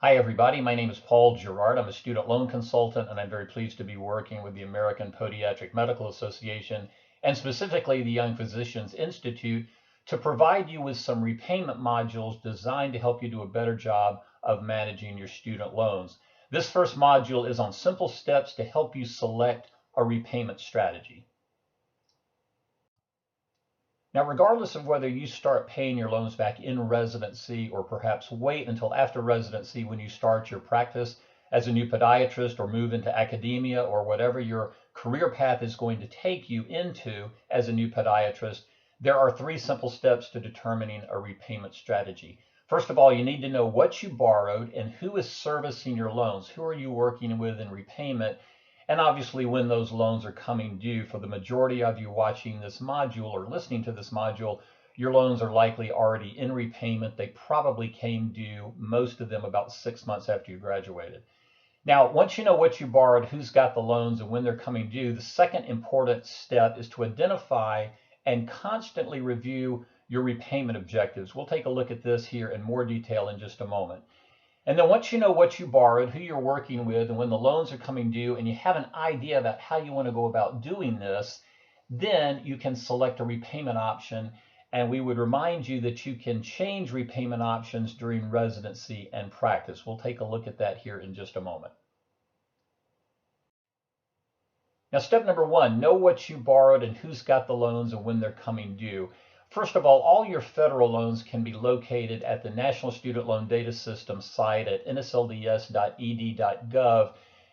Hi, everybody. My name is Paul Gerard. I'm a student loan consultant, and I'm very pleased to be working with the American Podiatric Medical Association and specifically the Young Physicians Institute to provide you with some repayment modules designed to help you do a better job of managing your student loans. This first module is on simple steps to help you select a repayment strategy. Now, regardless of whether you start paying your loans back in residency or perhaps wait until after residency when you start your practice as a new podiatrist or move into academia or whatever your career path is going to take you into as a new podiatrist, there are three simple steps to determining a repayment strategy. First of all, you need to know what you borrowed and who is servicing your loans. Who are you working with in repayment? And obviously, when those loans are coming due, for the majority of you watching this module or listening to this module, your loans are likely already in repayment. They probably came due, most of them about 6 months after you graduated. Now, once you know what you borrowed, who's got the loans, and when they're coming due, the second important step is to identify and constantly review your repayment objectives. We'll take a look at this here in more detail in just a moment. And then once you know what you borrowed, who you're working with, and when the loans are coming due, and you have an idea about how you want to go about doing this, then you can select a repayment option. And we would remind you that you can change repayment options during residency and practice. We'll take a look at that here in just a moment. Now, step number one, know what you borrowed and who's got the loans and when they're coming due. First of all your federal loans can be located at the National Student Loan Data System site at nslds.ed.gov.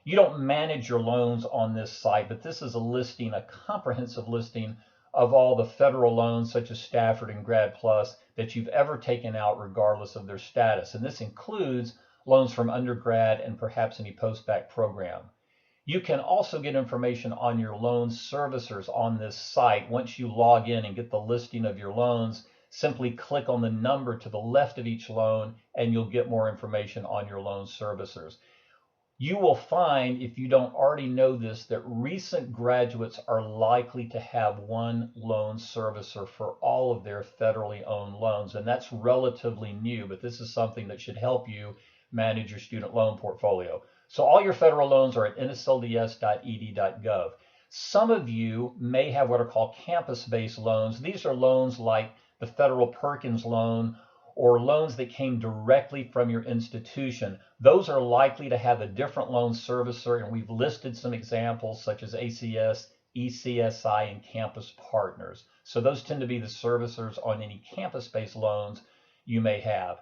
You don't manage your loans on this site, but this is a listing, a comprehensive listing of all the federal loans, such as Stafford and Grad Plus, that you've ever taken out, regardless of their status. And this includes loans from undergrad and perhaps any post-bac program. You can also get information on your loan servicers on this site. Once you log in and get the listing of your loans, simply click on the number to the left of each loan and you'll get more information on your loan servicers. You will find, if you don't already know this, that recent graduates are likely to have one loan servicer for all of their federally owned loans, and that's relatively new, but this is something that should help you manage your student loan portfolio. So all your federal loans are at nslds.ed.gov. Some of you may have what are called campus-based loans. These are loans like the Federal Perkins loan or loans that came directly from your institution. Those are likely to have a different loan servicer, and we've listed some examples such as ACS, ECSI, and Campus Partners. So those tend to be the servicers on any campus-based loans you may have.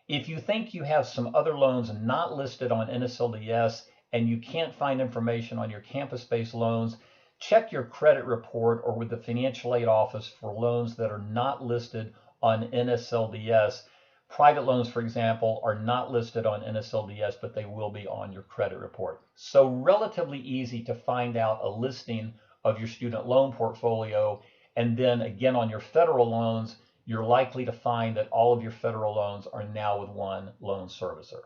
If you think you have some other loans not listed on NSLDS and you can't find information on your campus-based loans, check your credit report or with the financial aid office for loans that are not listed on NSLDS. Private loans, for example, are not listed on NSLDS, but they will be on your credit report. So relatively easy to find out a listing of your student loan portfolio. And then again, on your federal loans, you're likely to find that all of your federal loans are now with one loan servicer.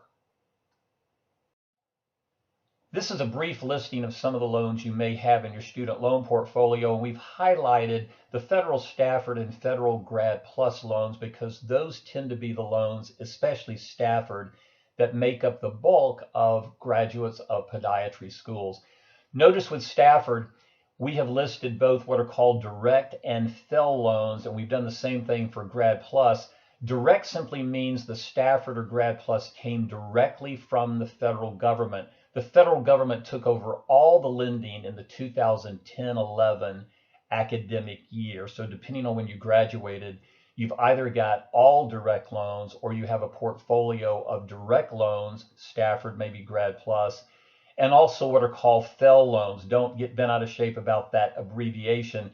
This is a brief listing of some of the loans you may have in your student loan portfolio, and we've highlighted the federal Stafford and federal Grad Plus loans because those tend to be the loans, especially Stafford, that make up the bulk of graduates of podiatry schools. Notice with Stafford, we have listed both what are called direct and FFEL loans, and we've done the same thing for Grad Plus. Direct simply means the Stafford or Grad Plus came directly from the federal government. The federal government took over all the lending in the 2010-11 academic year. So depending on when you graduated, you've either got all direct loans or you have a portfolio of direct loans, Stafford, maybe Grad Plus, and also what are called FFEL loans. Don't get bent out of shape about that abbreviation.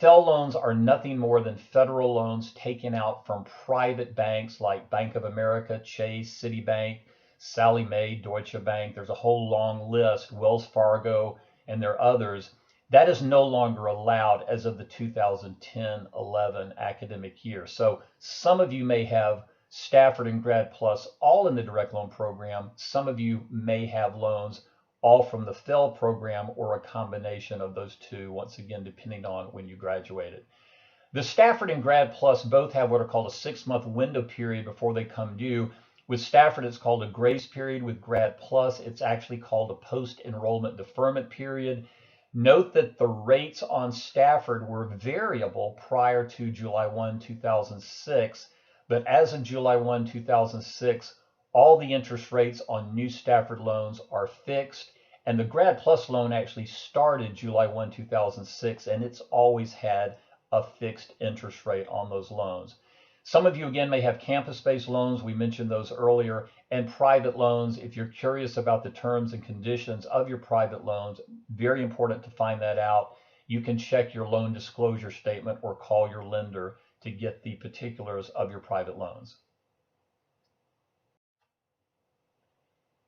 FFEL loans are nothing more than federal loans taken out from private banks like Bank of America, Chase, Citibank, Sallie Mae, Deutsche Bank. There's a whole long list, Wells Fargo, and there are others. That is no longer allowed as of the 2010-11 academic year. So some of you may have Stafford and Grad Plus all in the direct loan program. Some of you may have loans all from the FFEL program or a combination of those two, once again, depending on when you graduated. The Stafford and Grad Plus both have what are called a 6-month window period before they come due. With Stafford, it's called a grace period. With Grad Plus, it's actually called a post-enrollment deferment period. Note that the rates on Stafford were variable prior to July 1, 2006, but as of July 1, 2006, all the interest rates on new Stafford loans are fixed, and the Grad Plus loan actually started July 1, 2006, and it's always had a fixed interest rate on those loans. Some of you, again, may have campus-based loans. We mentioned those earlier, and private loans. If you're curious about the terms and conditions of your private loans, very important to find that out. You can check your loan disclosure statement or call your lender to get the particulars of your private loans.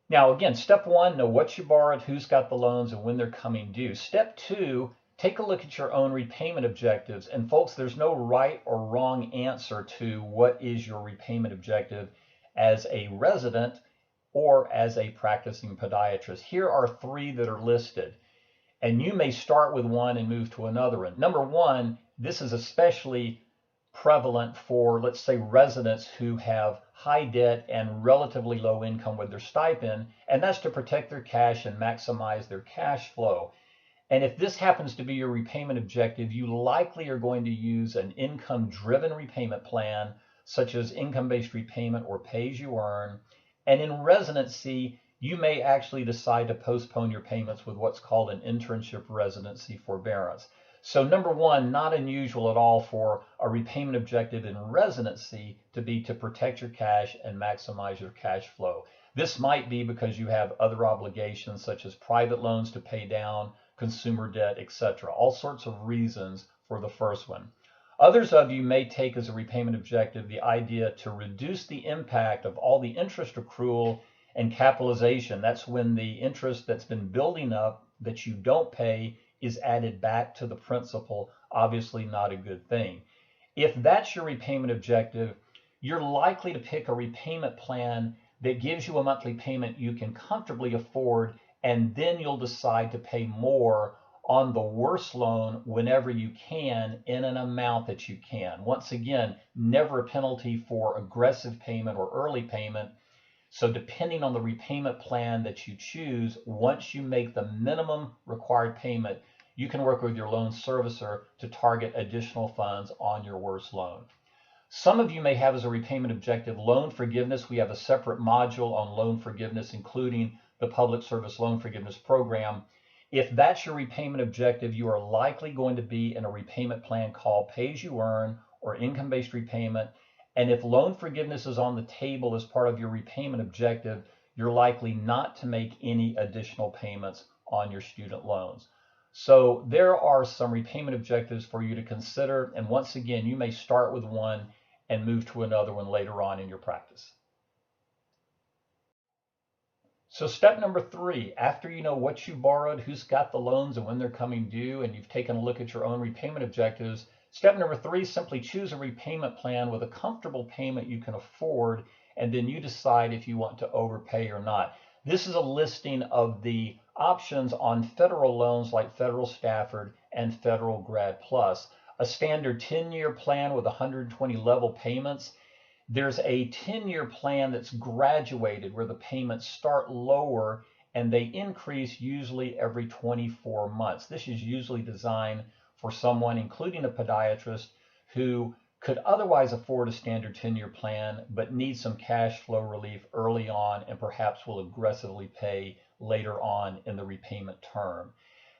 Now, again, step one, know what you borrowed, who's got the loans, and when they're coming due. Step two, take a look at your own repayment objectives. And folks, there's no right or wrong answer to what is your repayment objective as a resident or as a practicing podiatrist. Here are three that are listed. And you may start with one and move to another one. Number one, this is especially prevalent for, let's say, residents who have high debt and relatively low income with their stipend, and that's to protect their cash and maximize their cash flow. And if this happens to be your repayment objective, you likely are going to use an income-driven repayment plan, such as income-based repayment or pay-as-you-earn. And in residency, you may actually decide to postpone your payments with what's called an internship residency forbearance. So number one, not unusual at all for a repayment objective in residency to be to protect your cash and maximize your cash flow. This might be because you have other obligations such as private loans to pay down, consumer debt, etc. All sorts of reasons for the first one. Others of you may take as a repayment objective the idea to reduce the impact of all the interest accrual and capitalization. That's when the interest that's been building up that you don't pay is added back to the principal. Obviously not a good thing. If that's your repayment objective, you're likely to pick a repayment plan that gives you a monthly payment you can comfortably afford, and then you'll decide to pay more on the worst loan whenever you can in an amount that you can. Once again, never a penalty for aggressive payment or early payment. So depending on the repayment plan that you choose, once you make the minimum required payment, you can work with your loan servicer to target additional funds on your worst loan. Some of you may have as a repayment objective loan forgiveness. We have a separate module on loan forgiveness, including the Public Service Loan Forgiveness Program. If that's your repayment objective, you are likely going to be in a repayment plan called pay-as-you-earn or income-based repayment. And if loan forgiveness is on the table as part of your repayment objective, you're likely not to make any additional payments on your student loans. So there are some repayment objectives for you to consider. And once again, you may start with one and move to another one later on in your practice. So step number three, after you know what you borrowed, who's got the loans and when they're coming due, and you've taken a look at your own repayment objectives, step number three, simply choose a repayment plan with a comfortable payment you can afford, and then you decide if you want to overpay or not. This is a listing of the options on federal loans like Federal Stafford and Federal Grad Plus. A standard 10-year plan with 120 level payments. There's a 10-year plan that's graduated where the payments start lower and they increase usually every 24 months. This is usually designed for someone, including a podiatrist, who could otherwise afford a standard 10-year plan but needs some cash flow relief early on and perhaps will aggressively pay later on in the repayment term.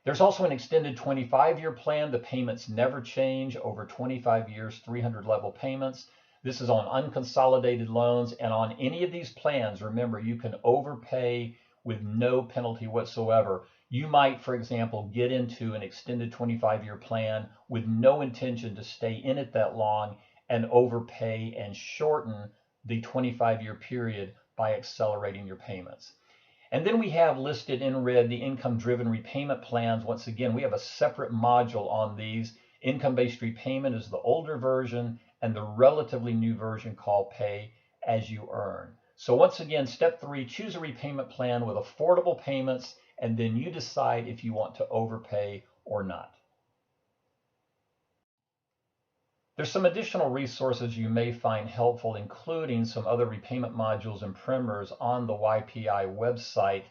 There's also an extended 25-year plan. The payments never change over 25 years, 300 level payments. This is on unconsolidated loans, and on any of these plans, remember, you can overpay with no penalty whatsoever. You might, for example, get into an extended 25-year plan with no intention to stay in it that long and overpay and shorten the 25-year period by accelerating your payments. And then we have listed in red the income-driven repayment plans. Once again, we have a separate module on these. Income-based repayment is the older version, and the relatively new version called Pay As You Earn. So once again, step three, choose a repayment plan with affordable payments, and then you decide if you want to overpay or not. There's some additional resources you may find helpful, including some other repayment modules and primers on the YPI website,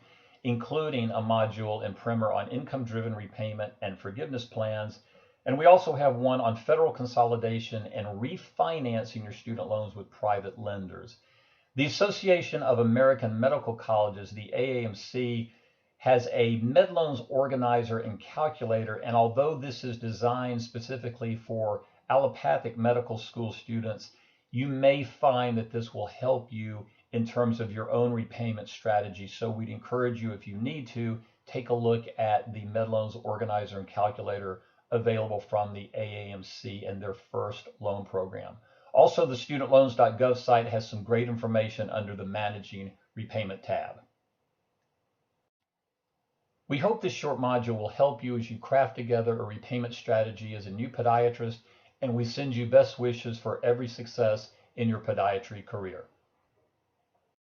including a module and primer on income-driven repayment and forgiveness plans. And we also have one on federal consolidation and refinancing your student loans with private lenders. The Association of American Medical Colleges, the AAMC, has a MedLoans organizer and calculator, and although this is designed specifically for allopathic medical school students, you may find that this will help you in terms of your own repayment strategy. So we'd encourage you, if you need to, take a look at the MedLoans organizer and calculator available from the AAMC and their first loan program. Also, the studentloans.gov site has some great information under the Managing Repayment tab. We hope this short module will help you as you craft together a repayment strategy as a new podiatrist, and we send you best wishes for every success in your podiatry career.